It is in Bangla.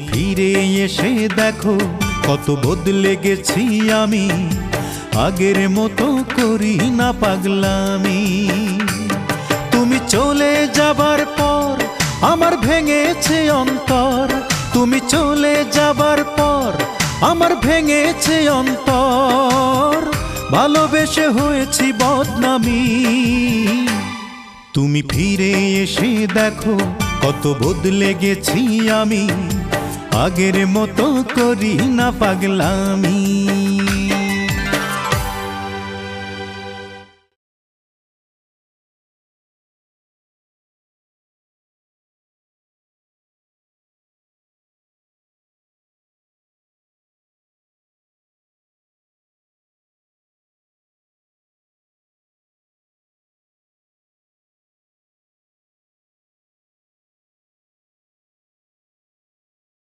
ফিরে এসে দেখো কত বদলে গেছি আমি, আগের মতো করি না পাগলামি। তুমি চলে যাবার পর আমার ভেঙেছে অন্তর, তুমি চলে যাবার পর আমার ভেঙেছে অন্তর, ভালোবেসে হয়েছি বদনামি। তুমি ফিরে এসে দেখো কত বদলে গেছি আমি, আগের মতো করি না পাগলামি।